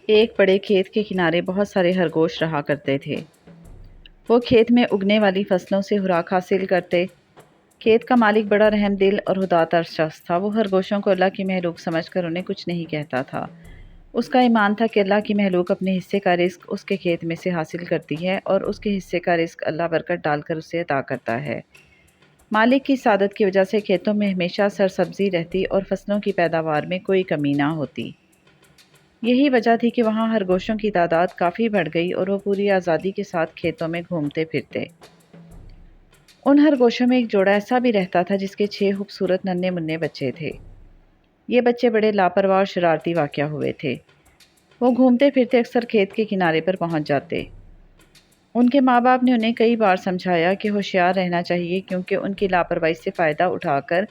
ایک بڑے کھیت کے کنارے بہت سارے خرگوش رہا کرتے تھے۔ وہ کھیت میں اگنے والی فصلوں سے خوراک حاصل کرتے۔ کھیت کا مالک بڑا رحم دل اور خداتر شخص تھا۔ وہ خرگوشوں کو اللہ کی مخلوق سمجھ کر انہیں کچھ نہیں کہتا تھا۔ اس کا ایمان تھا کہ اللہ کی مخلوق اپنے حصے کا رزق اس کے کھیت میں سے حاصل کرتی ہے اور اس کے حصے کا رزق اللہ برکت ڈال کر اسے عطا کرتا ہے۔ مالک کی سعادت کی وجہ سے کھیتوں میں ہمیشہ سرسبزی رہتی اور فصلوں کی پیداوار میں کوئی کمی نہ ہوتی۔ یہی وجہ تھی کہ وہاں خرگوشوں کی تعداد کافی بڑھ گئی اور وہ پوری آزادی کے ساتھ کھیتوں میں گھومتے پھرتے۔ ان خرگوشوں میں ایک جوڑا ایسا بھی رہتا تھا جس کے 6 خوبصورت ننھے منھے بچے تھے۔ یہ بچے بڑے لاپرواہ اور شرارتی واقع ہوئے تھے۔ وہ گھومتے پھرتے اکثر کھیت کے کنارے پر پہنچ جاتے۔ ان کے ماں باپ نے انہیں کئی بار سمجھایا کہ ہوشیار رہنا چاہیے کیونکہ ان کی لاپرواہی سے فائدہ اٹھا کر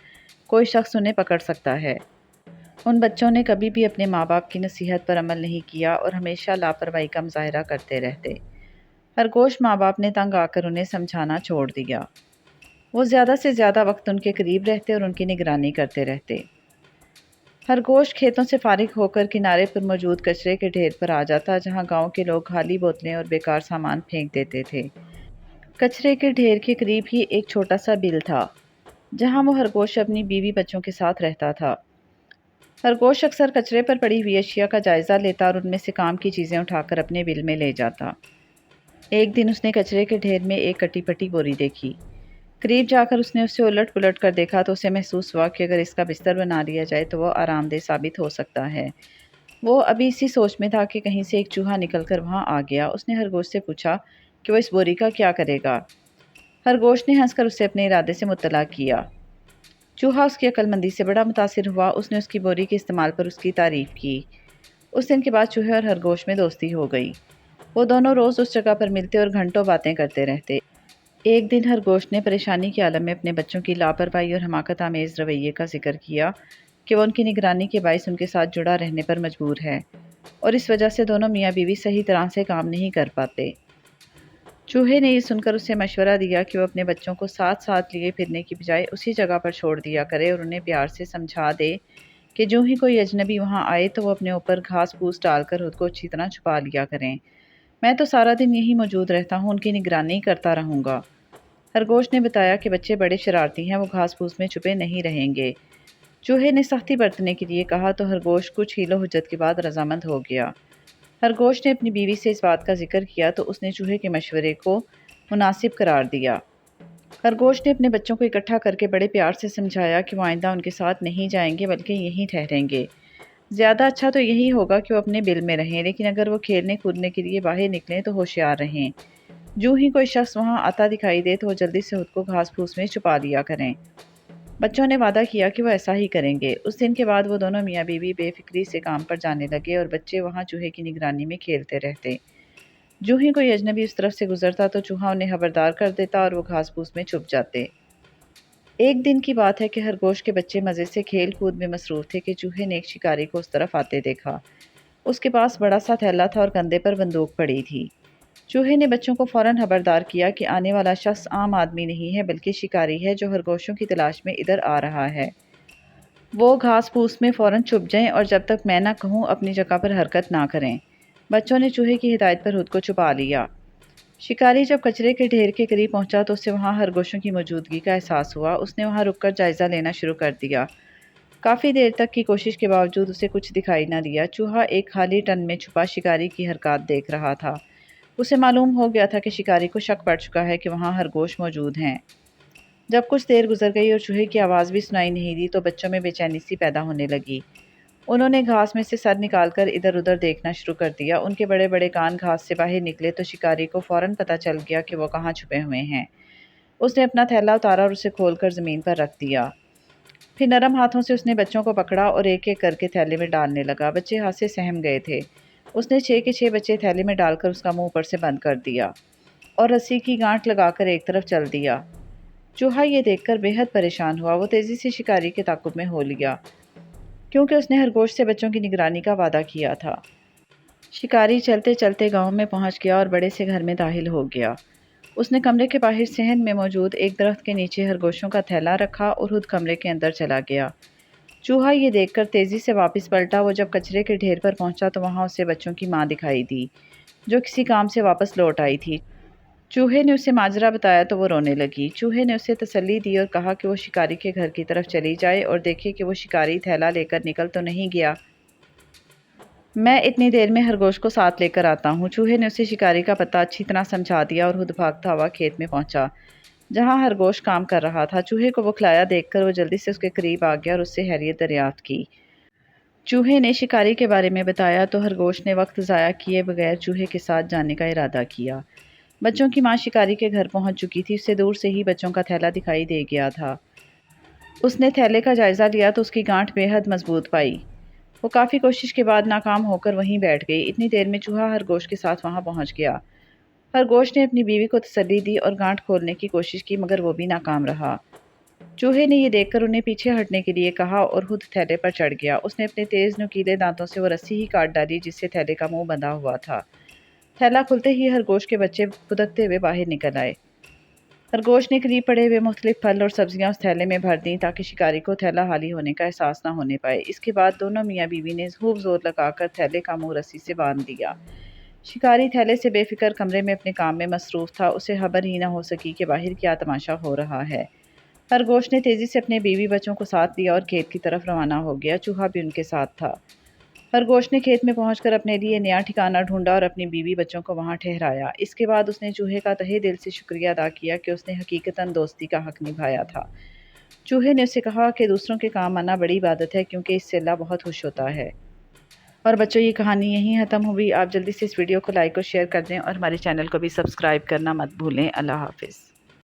کوئی شخص انہیں پکڑ سکتا ہے۔ ان بچوں نے کبھی بھی اپنے ماں باپ کی نصیحت پر عمل نہیں کیا اور ہمیشہ لاپرواہی کا مظاہرہ کرتے رہتے۔ خرگوش ماں باپ نے تنگ آ کر انہیں سمجھانا چھوڑ دیا۔ وہ زیادہ سے زیادہ وقت ان کے قریب رہتے اور ان کی نگرانی کرتے رہتے۔ خرگوش کھیتوں سے فارغ ہو کر کنارے پر موجود کچرے کے ڈھیر پر آ جاتا جہاں گاؤں کے لوگ خالی بوتلیں اور بیکار سامان پھینک دیتے تھے۔ کچرے کے ڈھیر کے قریب ہی ایک چھوٹا سا بل تھا جہاں وہ خرگوش اپنی بیوی بچوں کے ساتھ رہتا تھا۔ خرگوش اکثر کچرے پر پڑی ہوئی اشیاء کا جائزہ لیتا اور ان میں سے کام کی چیزیں اٹھا کر اپنے بل میں لے جاتا۔ ایک دن اس نے کچرے کے ڈھیر میں ایک کٹی پٹی بوری دیکھی۔ قریب جا کر اس نے اسے الٹ پلٹ کر دیکھا تو اسے محسوس ہوا کہ اگر اس کا بستر بنا لیا جائے تو وہ آرام دہ ثابت ہو سکتا ہے۔ وہ ابھی اسی سوچ میں تھا کہ کہیں سے ایک چوہا نکل کر وہاں آ گیا۔ اس نے خرگوش سے پوچھا کہ وہ اس بوری کا کیا کرے گا۔ خرگوش نے ہنس کر اسے اپنے ارادے سے مطلع کیا۔ چوہا اس کی عقل مندی سے بڑا متاثر ہوا۔ اس نے اس کی بوری کے استعمال پر اس کی تعریف کی۔ اس دن کے بعد چوہے اور خرگوش میں دوستی ہو گئی۔ وہ دونوں روز اس جگہ پر ملتے اور گھنٹوں باتیں کرتے رہتے۔ ایک دن خرگوش نے پریشانی کے عالم میں اپنے بچوں کی لاپرواہی اور حماقت آمیز رویے کا ذکر کیا کہ وہ ان کی نگرانی کے باعث ان کے ساتھ جڑا رہنے پر مجبور ہے اور اس وجہ سے دونوں میاں بیوی صحیح طرح سے کام نہیں کر پاتے۔ چوہے نے یہ سن کر اسے مشورہ دیا کہ وہ اپنے بچوں کو ساتھ ساتھ لیے پھرنے کی بجائے اسی جگہ پر چھوڑ دیا کرے اور انہیں پیار سے سمجھا دے کہ جو ہی کوئی اجنبی وہاں آئے تو وہ اپنے اوپر گھاس پھوس ڈال کر خود کو اچھی طرح چھپا لیا کریں۔ میں تو سارا دن یہی موجود رہتا ہوں، ان کی نگرانی کرتا رہوں گا۔ خرگوش نے بتایا کہ بچے بڑے شرارتی ہیں، وہ گھاس پھوس میں چھپے نہیں رہیں گے۔ چوہے نے سختی برتنے کے لیے کہا تو خرگوش کچھ حیل و حجت کے بعد رضامند ہو گیا۔ خرگوش نے اپنی بیوی سے اس بات کا ذکر کیا تو اس نے چوہے کے مشورے کو مناسب قرار دیا۔ خرگوش نے اپنے بچوں کو اکٹھا کر کے بڑے پیار سے سمجھایا کہ وہ آئندہ ان کے ساتھ نہیں جائیں گے بلکہ یہیں ٹھہریں گے۔ زیادہ اچھا تو یہی ہوگا کہ وہ اپنے بل میں رہیں، لیکن اگر وہ کھیلنے کودنے کے لیے باہر نکلیں تو ہوشیار رہیں۔ جو ہی کوئی شخص وہاں آتا دکھائی دے تو وہ جلدی سے خود کو گھاس پھوس میں چھپا لیا کریں۔ بچوں نے وعدہ کیا کہ وہ ایسا ہی کریں گے۔ اس دن کے بعد وہ دونوں میاں بیوی بے فکری سے کام پر جانے لگے اور بچے وہاں چوہے کی نگرانی میں کھیلتے رہتے۔ جو ہی کوئی اجنبی اس طرف سے گزرتا تو چوہا انہیں خبردار کر دیتا اور وہ گھاس پھوس میں چھپ جاتے۔ ایک دن کی بات ہے کہ خرگوش کے بچے مزے سے کھیل کود میں مصروف تھے کہ چوہے نے ایک شکاری کو اس طرف آتے دیکھا۔ اس کے پاس بڑا سا تھیلا تھا اور کندھے پر بندوق پڑی تھی۔ چوہے نے بچوں کو فوراً خبردار کیا کہ آنے والا شخص عام آدمی نہیں ہے بلکہ شکاری ہے جو خرگوشوں کی تلاش میں ادھر آ رہا ہے۔ وہ گھاس پھوس میں فوراً چھپ جائیں اور جب تک میں نہ کہوں اپنی جگہ پر حرکت نہ کریں۔ بچوں نے چوہے کی ہدایت پر خود کو چھپا لیا۔ شکاری جب کچرے کے ڈھیر کے قریب پہنچا تو اسے وہاں خرگوشوں کی موجودگی کا احساس ہوا۔ اس نے وہاں رک کر جائزہ لینا شروع کر دیا۔ کافی دیر تک کی کوشش کے باوجود اسے کچھ دکھائی نہ دیا۔ چوہا ایک خالی ٹن میں چھپا شکاری کی حرکات دیکھ رہا تھا۔ اسے معلوم ہو گیا تھا کہ شکاری کو شک پڑ چکا ہے کہ وہاں خرگوش موجود ہیں۔ جب کچھ دیر گزر گئی اور چوہے کی آواز بھی سنائی نہیں دی تو بچوں میں بے چینی سی پیدا ہونے لگی۔ انہوں نے گھاس میں سے سر نکال کر ادھر ادھر دیکھنا شروع کر دیا۔ ان کے بڑے بڑے کان گھاس سے باہر نکلے تو شکاری کو فوراً پتہ چل گیا کہ وہ کہاں چھپے ہوئے ہیں۔ اس نے اپنا تھیلا اتارا اور اسے کھول کر زمین پر رکھ دیا۔ پھر نرم ہاتھوں سے اس نے بچوں کو پکڑا اور ایک ایک کر کے تھیلے میں ڈالنے لگا۔ بچے ہاتھ سے سہم گئے تھے۔ اس نے 6 کے 6 بچے تھیلے میں ڈال کر اس کا منہ اوپر سے بند کر دیا اور رسی کی گانٹھ لگا کر ایک طرف چل دیا۔ چوہا یہ دیکھ کر بے حد پریشان ہوا۔ وہ تیزی سے شکاری کے تعاقب میں ہو لیا کیونکہ اس نے خرگوش سے بچوں کی نگرانی کا وعدہ کیا تھا۔ شکاری چلتے چلتے گاؤں میں پہنچ گیا اور بڑے سے گھر میں داخل ہو گیا۔ اس نے کمرے کے باہر صحن میں موجود ایک درخت کے نیچے خرگوشوں کا تھیلا رکھا اور خود کمرے کے اندر چلا گیا۔ چوہا یہ دیکھ کر تیزی سے واپس پلٹا۔ وہ جب کچرے کے ڈھیر پر پہنچا تو وہاں اسے بچوں کی ماں دکھائی دی جو کسی کام سے واپس لوٹ آئی تھی۔ چوہے نے اسے ماجرا بتایا تو وہ رونے لگی۔ چوہے نے اسے تسلی دی اور کہا کہ وہ شکاری کے گھر کی طرف چلی جائے اور دیکھے کہ وہ شکاری تھیلا لے کر نکل تو نہیں گیا۔ میں اتنی دیر میں خرگوش کو ساتھ لے کر آتا ہوں۔ چوہے نے اسے شکاری کا پتہ اچھی طرح سمجھا دیا اور خود بھاگتا ہوا کھیت میں پہنچا جہاں خرگوش کام کر رہا تھا۔ چوہے کو بکھلایا دیکھ کر وہ جلدی سے اس کے قریب آ گیا اور اس سے خیریت دریافت کی۔ چوہے نے شکاری کے بارے میں بتایا تو خرگوش نے وقت ضائع کیے بغیر چوہے کے ساتھ جانے کا ارادہ کیا۔ بچوں کی ماں شکاری کے گھر پہنچ چکی تھی۔ اسے دور سے ہی بچوں کا تھیلا دکھائی دے گیا تھا۔ اس نے تھیلے کا جائزہ لیا تو اس کی گانٹھ بے حد مضبوط پائی۔ وہ کافی کوشش کے بعد ناکام ہو کر وہیں بیٹھ گئی۔ اتنی دیر میں چوہا خرگوش کے ساتھ وہاں پہنچ گیا۔ خرگوش نے اپنی بیوی کو تسلی دی اور گانٹھ کھولنے کی کوشش کی مگر وہ بھی ناکام رہا۔ چوہے نے یہ دیکھ کر انہیں پیچھے ہٹنے کے لیے کہا اور خود تھیلے پر چڑھ گیا۔ اس نے اپنے تیز نوکیلے دانتوں سے وہ رسی ہی کاٹ ڈالی جس سے تھیلے کا منہ بندھا ہوا تھا۔ تھیلا کھلتے ہی خرگوش کے بچے پھدکتے ہوئے باہر نکل آئے۔ خرگوش نے قریب پڑے ہوئے مختلف پھل اور سبزیاں اس تھیلے میں بھر دیں تاکہ شکاری کو تھیلا خالی ہونے کا احساس نہ ہونے پائے۔ اس کے بعد دونوں میاں بیوی نے خوب زور لگا کر تھیلے کا منہ رسی سے باندھ دیا۔ شکاری تھیلے سے بے فکر کمرے میں اپنے کام میں مصروف تھا۔ اسے خبر ہی نہ ہو سکی کہ باہر کیا تماشا ہو رہا ہے۔ خرگوش نے تیزی سے اپنے بیوی بچوں کو ساتھ لیا اور کھیت کی طرف روانہ ہو گیا۔ چوہا بھی ان کے ساتھ تھا۔ خرگوش نے کھیت میں پہنچ کر اپنے لیے نیا ٹھکانہ ڈھونڈا اور اپنی بیوی بچوں کو وہاں ٹھہرایا۔ اس کے بعد اس نے چوہے کا تہہ دل سے شکریہ ادا کیا کہ اس نے حقیقتاً دوستی کا حق نبھایا تھا۔ چوہے نے اسے کہا کہ دوسروں کے کام آنا بڑی عبادت ہے کیونکہ اس سے اللہ بہت خوش ہوتا ہے۔ اور بچوں یہ کہانی یہیں ختم ہوئی۔ آپ جلدی سے اس ویڈیو کو لائک اور شیئر کر دیں اور ہمارے چینل کو بھی سبسکرائب کرنا مت بھولیں۔ اللہ حافظ۔